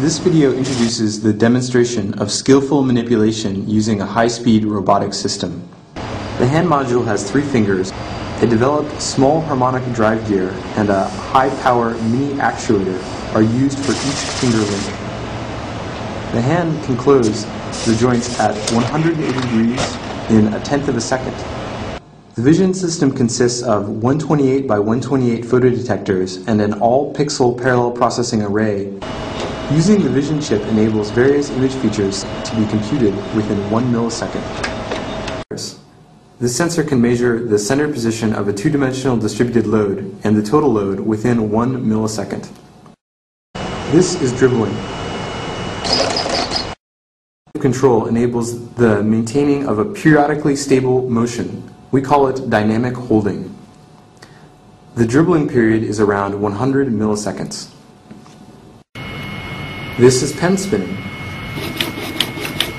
This video introduces the demonstration of skillful manipulation using a high-speed robotic system. The hand module has 3 fingers, a developed small harmonic drive gear, and a high-power mini actuator are used for each finger length. The hand can close the joints at 180 degrees in 1/10 of a second. The vision system consists of 128 by 128 photodetectors and an all-pixel parallel processing array. Using the vision chip enables various image features to be computed within 1 millisecond. This sensor can measure the center position of a 2-dimensional distributed load and the total load within 1 millisecond. This is dribbling. Control enables the maintaining of a periodically stable motion. We call it dynamic holding. The dribbling period is around 100 milliseconds. This is pen spinning.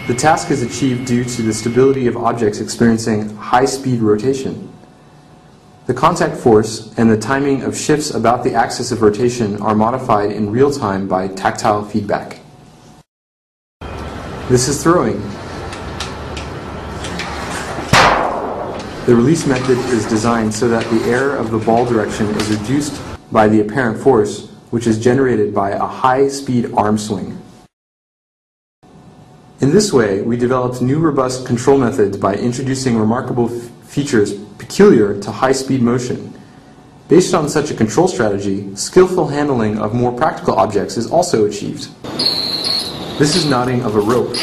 The task is achieved due to the stability of objects experiencing high-speed rotation. The contact force and the timing of shifts about the axis of rotation are modified in real time by tactile feedback. This is throwing. The release method is designed so that the error of the ball direction is reduced by the apparent force, which is generated by a high-speed arm swing. In this way, we developed new robust control methods by introducing remarkable features peculiar to high-speed motion. Based on such a control strategy, skillful handling of more practical objects is also achieved. This is knotting of a rope.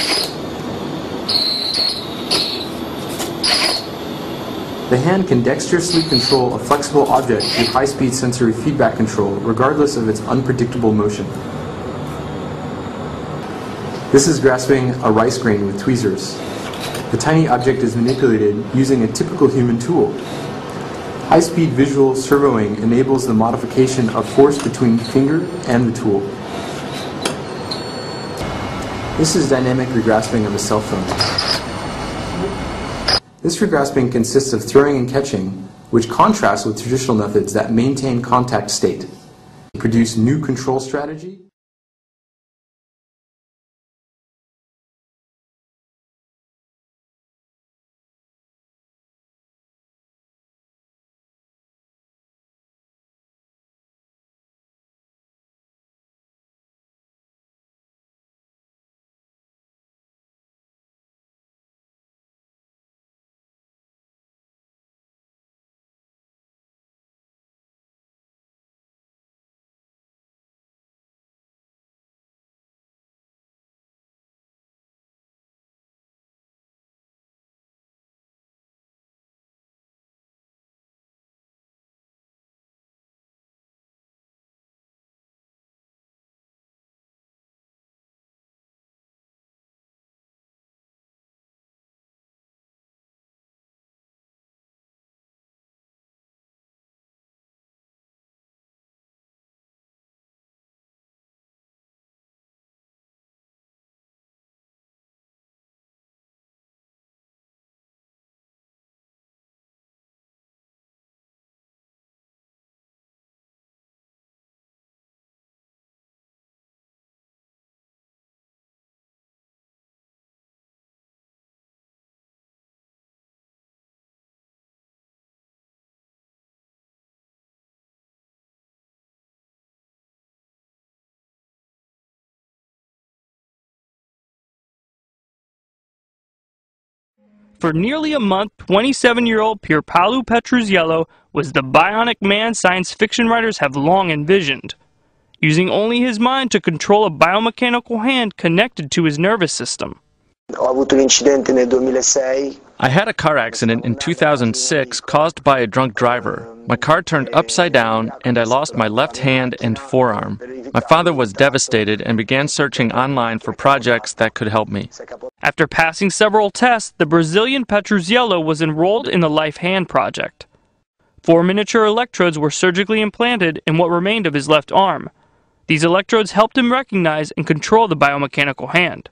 The hand can dexterously control a flexible object through high-speed sensory feedback control, regardless of its unpredictable motion. This is grasping a rice grain with tweezers. The tiny object is manipulated using a typical human tool. High-speed visual servoing enables the modification of force between the finger and the tool. This is dynamic regrasping of a cell phone. This regrasping consists of throwing and catching, which contrasts with traditional methods that maintain contact state. To produce new control strategy. For nearly a month, 27-year-old Pierpaolo Petruzzello was the bionic man science fiction writers have long envisioned, using only his mind to control a biomechanical hand connected to his nervous system. Ho avuto un incidente nel 2006. I had a car accident in 2006 caused by a drunk driver. My car turned upside down and I lost my left hand and forearm. My father was devastated and began searching online for projects that could help me. After passing several tests, the Brazilian Petruzzello was enrolled in the Life Hand Project. 4 miniature electrodes were surgically implanted in what remained of his left arm. These electrodes helped him recognize and control the biomechanical hand.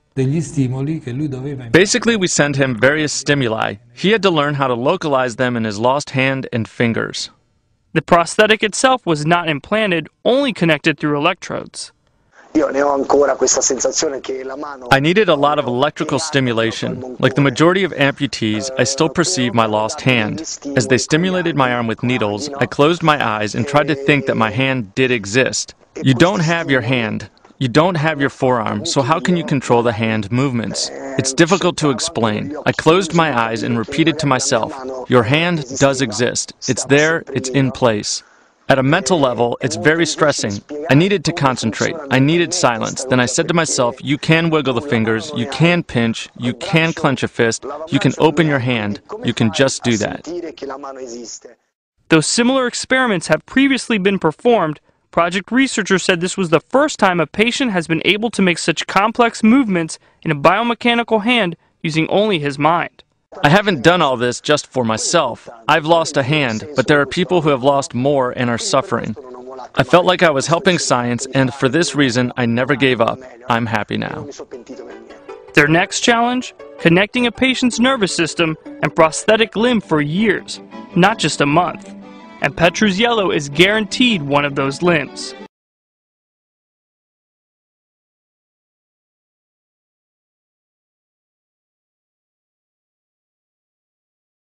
Basically, we sent him various stimuli. He had to learn how to localize them in his lost hand and fingers. The prosthetic itself was not implanted, only connected through electrodes. I needed a lot of electrical stimulation. Like the majority of amputees, I still perceive my lost hand. As they stimulated my arm with needles, I closed my eyes and tried to think that my hand did exist. You don't have your hand. You don't have your forearm, so how can you control the hand movements? It's difficult to explain. I closed my eyes and repeated to myself, your hand does exist. It's there, it's in place. At a mental level, it's very stressing. I needed to concentrate. I needed silence. Then I said to myself, you can wiggle the fingers, you can pinch, you can clench a fist, you can open your hand, you can just do that. Though similar experiments have previously been performed, project researchers said this was the first time a patient has been able to make such complex movements in a biomechanical hand using only his mind. I haven't done all this just for myself. I've lost a hand, but there are people who have lost more and are suffering. I felt like I was helping science, and for this reason, I never gave up. I'm happy now. Their next challenge? Connecting a patient's nervous system and prosthetic limb for years, not just a month. And Petruzzello is guaranteed one of those limbs.